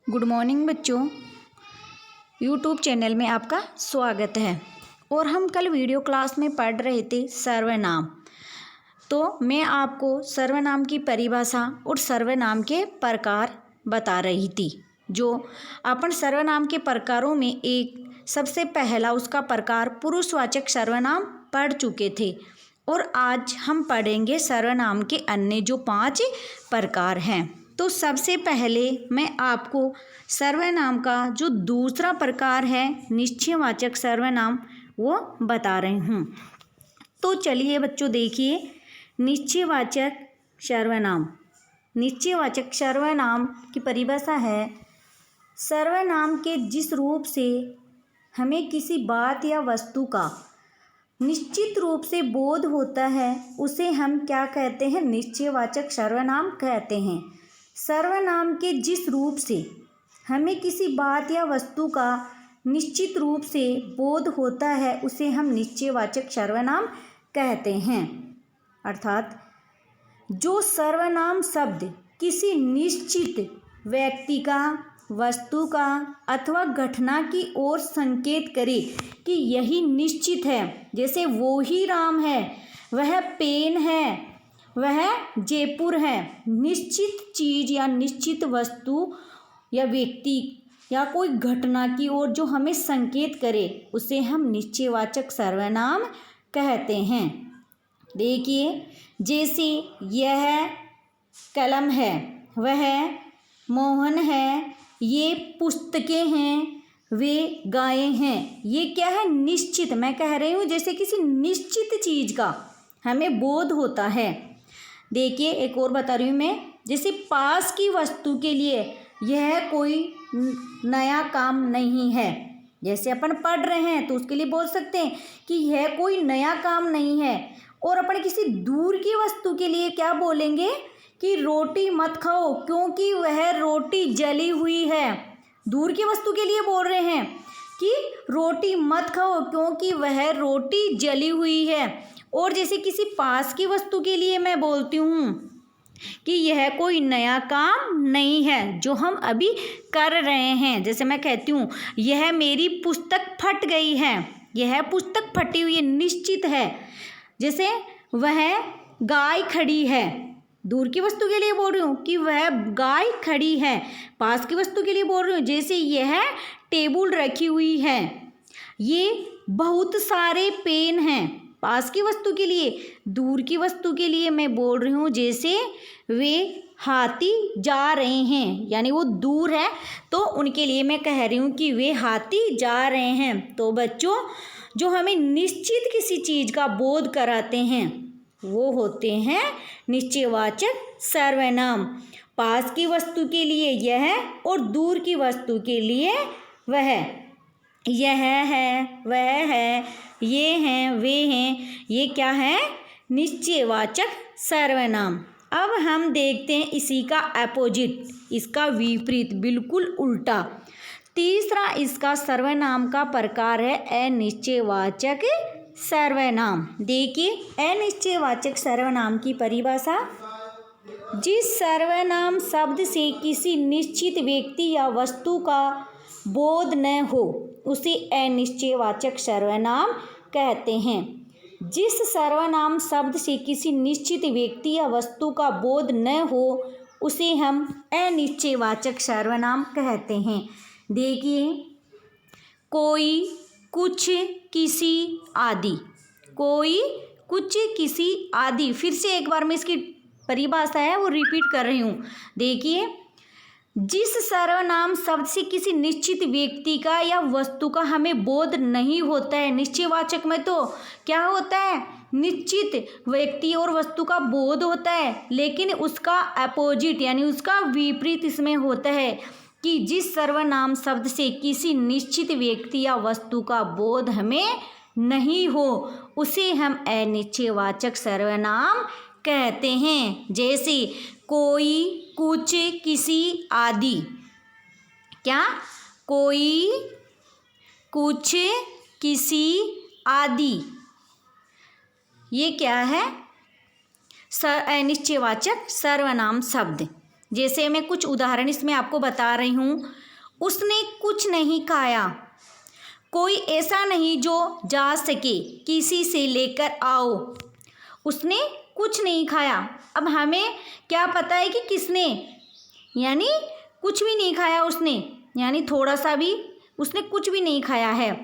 Good morning बच्चों। YouTube channel में आपका स्वागत है। और हम कल वीडियो क्लास में पढ़ रहे थे सर्वनाम। तो मैं आपको सर्वनाम की परिभाषा और सर्वनाम के प्रकार बता रही थी। जो अपन सर्वनाम के प्रकारों में एक सबसे पहला उसका प्रकार पुरुषवाचक सर्वनाम पढ़ चुके थे। और आज हम पढ़ेंगे सर्वनाम के अन्य जो 5 प्रकार हैं। तो सबसे पहले मैं आपको सर्वनाम का जो दूसरा प्रकार है निश्चयवाचक सर्वनाम वो बता रही हूँ। तो चलिए बच्चों देखिए, निश्चयवाचक सर्वनाम। निश्चयवाचक सर्वनाम की परिभाषा है सर्वनाम के जिस रूप से हमें किसी बात या वस्तु का निश्चित रूप से बोध होता है उसे हम क्या कहते हैं? निश्चयवाचक सर्वनाम कहते हैं। सर्वनाम के जिस रूप से हमें किसी बात या वस्तु का निश्चित रूप से बोध होता है उसे हम निश्चयवाचक सर्वनाम कहते हैं। अर्थात जो सर्वनाम शब्द किसी निश्चित व्यक्ति का, वस्तु का अथवा घटना की ओर संकेत करे कि यही निश्चित है। जैसे वो ही राम है, वह पेन है, वह जयपुर है। निश्चित चीज या निश्चित वस्तु या व्यक्ति या कोई घटना की ओर जो हमें संकेत करे उसे हम निश्चयवाचक सर्वनाम कहते हैं। देखिए, जैसे यह कलम है, वह मोहन है, ये पुस्तकें हैं, वे गायें हैं। ये क्या है? निश्चित। मैं कह रही हूँ जैसे किसी निश्चित चीज का हमें बोध होता है। देखिए, एक और बता रही हूँ मैं। जैसे पास की वस्तु के लिए यह कोई नया काम नहीं है। जैसे अपन पढ़ रहे हैं तो उसके लिए बोल सकते हैं कि यह कोई नया काम नहीं है। और अपन किसी दूर की वस्तु के लिए क्या बोलेंगे कि रोटी मत खाओ क्योंकि वह रोटी जली हुई है। दूर की वस्तु के लिए बोल रहे हैं कि रोटी मत खाओ क्योंकि वह रोटी जली हुई है। और जैसे किसी पास की वस्तु के लिए मैं बोलती हूँ कि यह कोई नया काम नहीं है जो हम अभी कर रहे हैं। जैसे मैं कहती हूँ यह मेरी पुस्तक फट गई है, यह पुस्तक फटी हुई निश्चित है। जैसे वह गाय खड़ी है, दूर की वस्तु के लिए बोल रही हूँ कि वह गाय खड़ी है। पास की वस्तु के लिए बोल रही हूँ जैसे यह टेबल रखी हुई है, ये बहुत सारे पेन हैं। पास की वस्तु के लिए। दूर की वस्तु के लिए मैं बोल रही हूँ जैसे वे हाथी जा रहे हैं, यानी वो दूर है तो उनके लिए मैं कह रही हूँ कि वे हाथी जा रहे हैं। तो बच्चों, जो हमें निश्चित किसी चीज़ का बोध कराते हैं वो होते हैं निश्चयवाचक सर्वनाम। पास की वस्तु के लिए यह और दूर की वस्तु के लिए वह। यह है, वह है, ये हैं, वे हैं। ये क्या है? निश्चयवाचक सर्वनाम। अब हम देखते हैं इसी का अपोजिट, इसका विपरीत, बिल्कुल उल्टा। तीसरा इसका सर्वनाम का प्रकार है अनिश्चयवाचक सर्वनाम। देखिए, अनिश्चयवाचक सर्वनाम की परिभाषा जिस सर्वनाम शब्द से किसी निश्चित व्यक्ति या वस्तु का बोध न हो उसे अनिश्चयवाचक सर्वनाम कहते हैं। जिस सर्वनाम शब्द से किसी निश्चित व्यक्ति या वस्तु का बोध न हो उसे हम अनिश्चयवाचक सर्वनाम कहते हैं। देखिए, कोई, कुछ, किसी आदि। कोई, कुछ, किसी आदि। फिर से एक बार मैं इसकी परिभाषा है वो रिपीट कर रही हूँ। देखिए, जिस सर्वनाम शब्द से किसी निश्चित व्यक्ति का या वस्तु का हमें बोध नहीं होता है। निश्चयवाचक में तो क्या होता है? निश्चित व्यक्ति और वस्तु का बोध होता है, लेकिन उसका अपोजिट यानी उसका विपरीत इसमें होता है कि जिस सर्वनाम शब्द से किसी निश्चित व्यक्ति या वस्तु का बोध हमें नहीं हो उसे हम अनिश्चयवाचक सर्वनाम कहते हैं। जैसे कोई, कुछ, किसी आदि। क्या? कोई, कुछ, किसी आदि। ये क्या है? अनिश्चयवाचक सर्वनाम शब्द। जैसे मैं कुछ उदाहरण इसमें आपको बता रही हूँ। उसने कुछ नहीं खाया, कोई ऐसा नहीं जो जा सके, किसी से लेकर आओ। उसने कुछ नहीं खाया। अब हमें क्या पता है कि किसने, यानी कुछ भी नहीं खाया उसने, यानी थोड़ा सा भी उसने कुछ भी नहीं खाया है।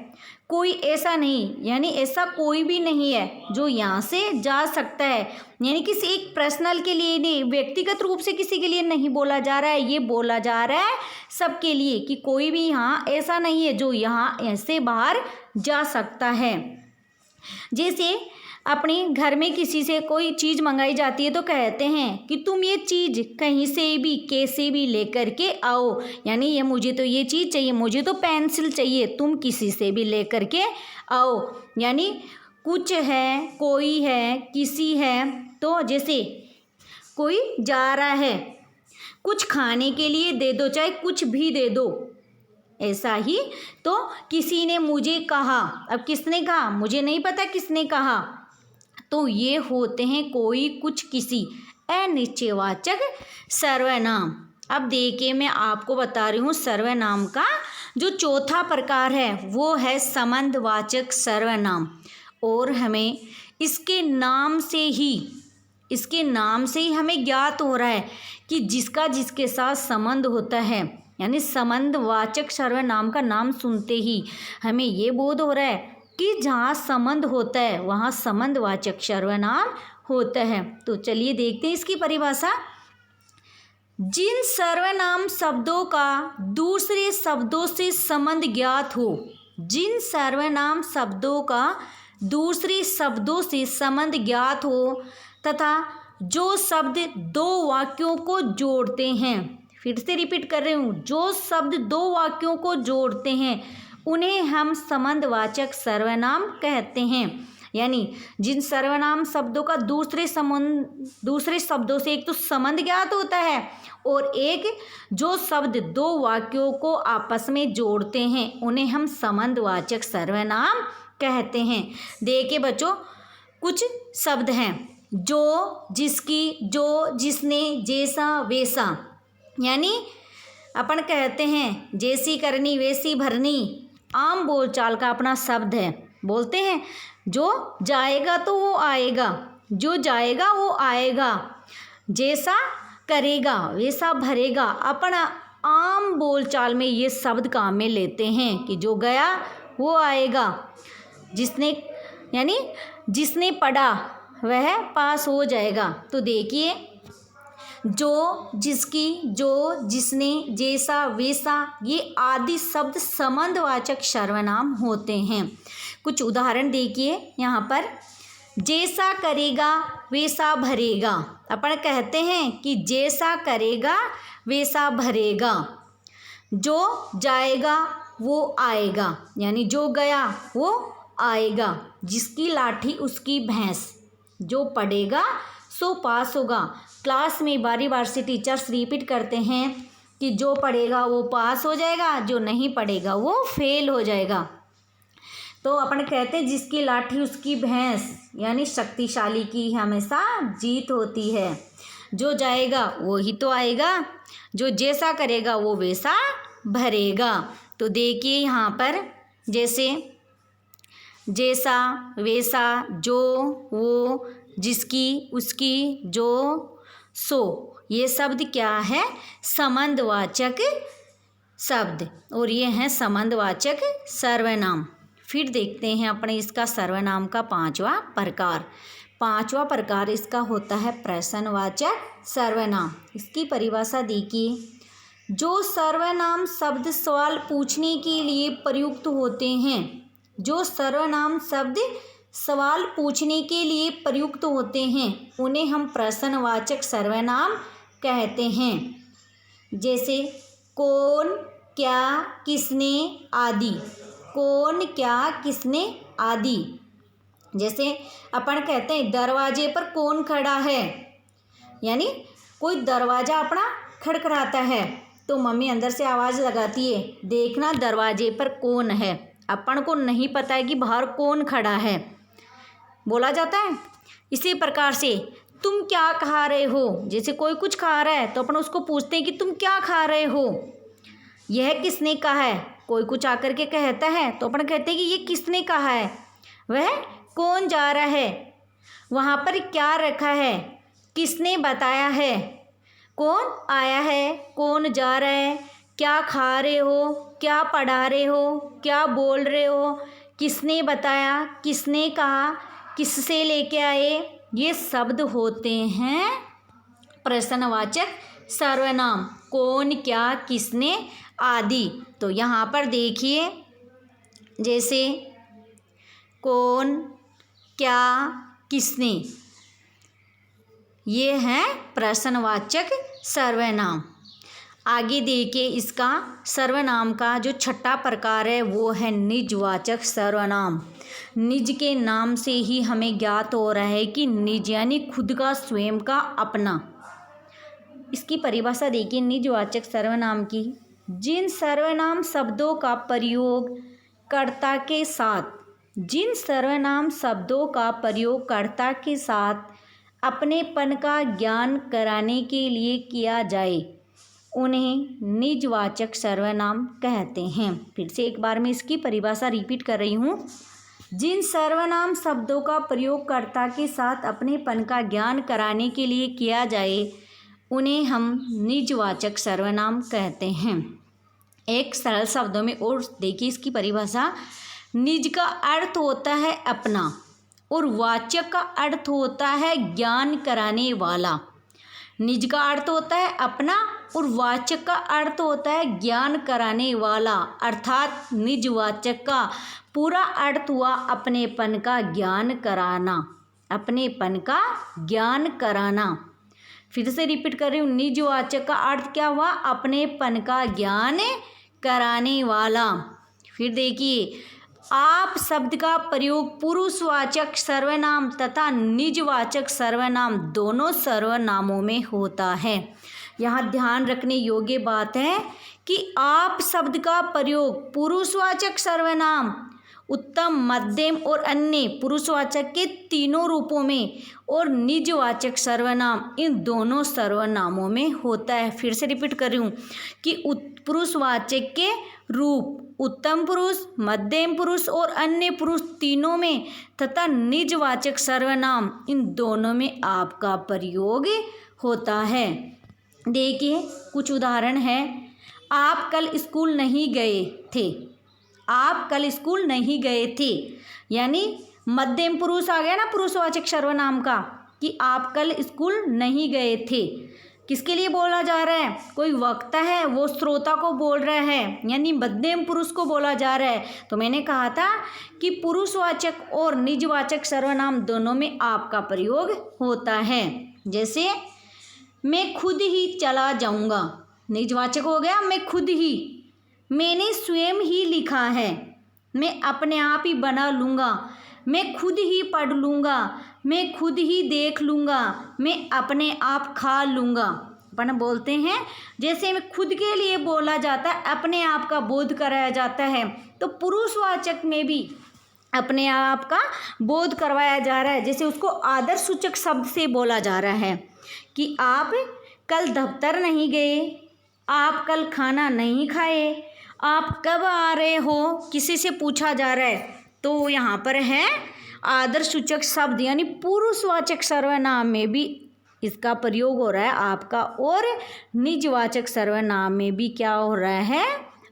कोई ऐसा नहीं, यानी ऐसा कोई भी नहीं है जो यहाँ से जा सकता है, यानी किसी एक पर्सनल के लिए नहीं, व्यक्तिगत रूप से किसी के लिए नहीं बोला जा रहा है, ये बोला जा रहा है सबके लिए कि कोई भी यहाँ ऐसा नहीं है जो यहाँ ऐसे बाहर जा सकता है। जैसे अपने घर में किसी से कोई चीज़ मंगाई जाती है तो कहते हैं कि तुम ये चीज़ कहीं से भी कैसे भी लेकर के आओ, यानी ये मुझे तो ये चीज़ चाहिए, मुझे तो पेंसिल चाहिए, तुम किसी से भी लेकर के आओ। यानी कुछ है, कोई है, किसी है। तो जैसे कोई जा रहा है, कुछ खाने के लिए दे दो, चाहे कुछ भी दे दो, ऐसा ही। तो किसी ने मुझे कहा, अब किसने कहा मुझे नहीं पता किसने कहा, तो ये होते हैं कोई, कुछ, किसी, अनिश्चयवाचक सर्वनाम। अब देखिए मैं आपको बता रही हूँ सर्वनाम का जो चौथा प्रकार है वो है संबंधवाचक सर्वनाम। और हमें इसके नाम से ही हमें ज्ञात हो रहा है कि जिसका जिसके साथ संबंध होता है, यानी संबंधवाचक सर्वनाम का नाम सुनते ही हमें ये बोध हो रहा है कि जहाँ संबंध होता है वहाँ संबंधवाचक सर्वनाम होता है। तो चलिए देखते हैं इसकी परिभाषा। जिन सर्वनाम शब्दों का दूसरे शब्दों से संबंध ज्ञात हो, जिन सर्वनाम शब्दों का दूसरे शब्दों से संबंध ज्ञात हो तथा जो शब्द दो वाक्यों को जोड़ते हैं, फिर से रिपीट कर रही हूँ, जो शब्द दो वाक्यों को जोड़ते हैं उन्हें हम संबंधवाचक सर्वनाम कहते हैं। यानी जिन सर्वनाम शब्दों का दूसरे शब्दों से एक तो संबंध ज्ञात होता है और एक जो शब्द दो वाक्यों को आपस में जोड़ते हैं उन्हें हम संबंधवाचक सर्वनाम कहते हैं। देखिए बच्चों, कुछ शब्द हैं जो, जिसकी, जो, जिसने, जैसा, वैसा, यानी अपन कहते हैं जैसी करनी वैसी भरनी, आम बोलचाल का अपना शब्द है। बोलते हैं जो जाएगा तो वो आएगा, जो जाएगा वो आएगा, जैसा करेगा वैसा भरेगा, अपना आम बोलचाल में ये शब्द काम में लेते हैं कि जो गया वो आएगा, जिसने, यानी जिसने पढ़ा वह पास हो जाएगा। तो देखिए जो, जिसकी, जो, जिसने, जैसा, वैसा, ये आदि शब्द संबंधवाचक सर्वनाम होते हैं। कुछ उदाहरण देखिए यहाँ पर। जैसा करेगा वैसा भरेगा, अपन कहते हैं कि जैसा करेगा वैसा भरेगा। जो जाएगा वो आएगा, यानी जो गया वो आएगा। जिसकी लाठी उसकी भैंस, जो पढ़ेगा सो पास होगा। क्लास में बारी बार से टीचर्स रिपीट करते हैं कि जो पढ़ेगा वो पास हो जाएगा, जो नहीं पढ़ेगा वो फेल हो जाएगा। तो अपन कहते हैं जिसकी लाठी उसकी भैंस, यानी शक्तिशाली की हमेशा जीत होती है। जो जाएगा वो ही तो आएगा, जो जैसा करेगा वो वैसा भरेगा। तो देखिए यहाँ पर जैसे जैसा, वैसा, जो, वो, जिसकी, उसकी, जो, सो, ये शब्द क्या है? संबंधवाचक शब्द, और ये हैं संबंधवाचक सर्वनाम। फिर देखते हैं अपने इसका सर्वनाम का पांचवा प्रकार। पांचवा प्रकार इसका होता है प्रश्नवाचक सर्वनाम। इसकी परिभाषा देखिए। जो सर्वनाम शब्द सवाल पूछने के लिए प्रयुक्त होते हैं, जो सर्वनाम शब्द सवाल पूछने के लिए प्रयुक्त होते हैं उन्हें हम प्रश्नवाचक सर्वनाम कहते हैं। जैसे कौन, क्या, किसने आदि। कौन, क्या, किसने आदि। जैसे अपन कहते हैं दरवाजे पर कौन खड़ा है, यानी कोई दरवाज़ा अपना खड़खड़ाता है तो मम्मी अंदर से आवाज़ लगाती है, देखना दरवाजे पर कौन है। अपन को नहीं पता है कि बाहर कौन खड़ा है, बोला जाता है। इसी प्रकार से तुम क्या खा रहे हो। जैसे कोई कुछ खा रहा है तो अपन उसको पूछते हैं कि तुम क्या खा रहे हो। यह किसने कहा है। कोई कुछ आकर के कहता है तो अपन कहते हैं कि ये किसने कहा है। वह कौन जा रहा है, वहाँ पर क्या रखा है, किसने बताया है, कौन आया है, कौन जा रहा है, क्या खा रहे हो, क्या पढ़ा रहे हो, क्या बोल रहे हो, किसने बताया, किसने कहा, किससे लेके आए। ये शब्द होते हैं प्रश्नवाचक सर्वनाम। कौन, क्या, किसने आदि। तो यहाँ पर देखिए, जैसे कौन, क्या, किसने, ये हैं प्रश्नवाचक सर्वनाम। आगे देखिए, इसका सर्वनाम का जो छठा प्रकार है वो है निजवाचक सर्वनाम। निज के नाम से ही हमें ज्ञात हो रहा है कि निज यानी खुद का, स्वयं का, अपना। इसकी परिभाषा देखिए निजवाचक सर्वनाम की। जिन सर्वनाम शब्दों का प्रयोग कर्ता के साथ, जिन सर्वनाम शब्दों का प्रयोग कर्ता के साथ अपनेपन का ज्ञान कराने के लिए किया जाए उन्हें निजवाचक सर्वनाम कहते हैं। फिर से एक बार मैं इसकी परिभाषा रिपीट कर रही हूँ। जिन सर्वनाम शब्दों का प्रयोग कर्ता के साथ अपनेपन का ज्ञान कराने के लिए किया जाए उन्हें हम निजवाचक सर्वनाम कहते हैं। एक सरल शब्दों में और देखिए इसकी परिभाषा। निज का अर्थ होता है अपना और वाचक का अर्थ होता है ज्ञान कराने वाला। निज का अर्थ होता है अपना और वाचक का अर्थ होता है ज्ञान कराने वाला। अर्थात निजवाचक का पूरा अर्थ हुआ अपनेपन का ज्ञान कराना, अपनेपन का ज्ञान कराना। फिर से रिपीट कर रही हूँ, निजवाचक का अर्थ क्या हुआ, अपनेपन का ज्ञान कराने वाला। फिर देखिए, आप शब्द का प्रयोग पुरुषवाचक सर्वनाम तथा निजवाचक सर्वनाम दोनों सर्वनामों में होता है। यहाँ ध्यान रखने योग्य बात है कि आप शब्द का प्रयोग पुरुषवाचक सर्वनाम, उत्तम, मध्यम और अन्य पुरुषवाचक के तीनों रूपों में और निजवाचक सर्वनाम इन दोनों सर्वनामों में होता है। फिर से रिपीट कर रही हूँ कि पुरुषवाचक के रूप उत्तम पुरुष, मध्यम पुरुष और अन्य पुरुष तीनों में तथा निजवाचक सर्वनाम इन दोनों में आपका प्रयोग होता है। देखिए कुछ उदाहरण है। आप कल स्कूल नहीं गए थे। आप कल स्कूल नहीं गए थे यानी मध्यम पुरुष आ गया ना पुरुषवाचक सर्वनाम का, कि आप कल स्कूल नहीं गए थे। किसके लिए बोला जा रहा है, कोई वक्ता है वो श्रोता को बोल रहा है यानी मध्यम पुरुष को बोला जा रहा है। तो मैंने कहा था कि पुरुषवाचक और निजवाचक सर्वनाम दोनों में आपका प्रयोग होता है। जैसे मैं खुद ही चला जाऊंगा, निजवाचक हो गया मैं खुद ही। मैंने स्वयं ही लिखा है, मैं अपने आप ही बना लूँगा। मैं खुद ही पढ़ लूँगा, मैं खुद ही देख लूँगा, मैं अपने आप खा लूँगा। अपन बोलते हैं जैसे में खुद के लिए बोला जाता है, अपने आप का बोध कराया जाता है, तो पुरुषवाचक में भी अपने आप का बोध करवाया जा रहा है। जैसे उसको आदर सूचक शब्द से बोला जा रहा है कि आप कल दफ्तर नहीं गए, आप कल खाना नहीं खाए, आप कब आ रहे हो, किसी से पूछा जा रहा है। तो यहाँ पर है आदर सूचक शब्द यानी पुरुषवाचक सर्वनाम में भी इसका प्रयोग हो रहा है आपका, और निजवाचक सर्वनाम में भी क्या हो रहा है,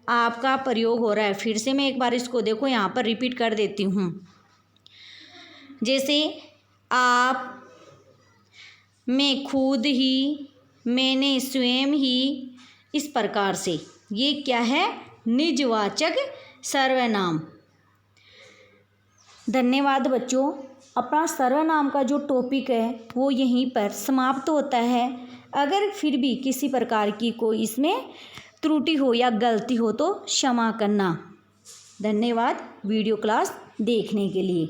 आपका प्रयोग हो रहा है। फिर से मैं एक बार इसको देखो यहाँ पर रिपीट कर देती हूँ। जैसे आप, मैं खुद ही, मैंने स्वयं ही, इस प्रकार से ये क्या है, निजवाचक सर्वनाम। धन्यवाद बच्चों। अपना सर्वनाम का जो टॉपिक है वो यहीं पर समाप्त होता है। अगर फिर भी किसी प्रकार की कोई इसमें त्रुटि हो या गलती हो तो क्षमा करना। धन्यवाद वीडियो क्लास देखने के लिए।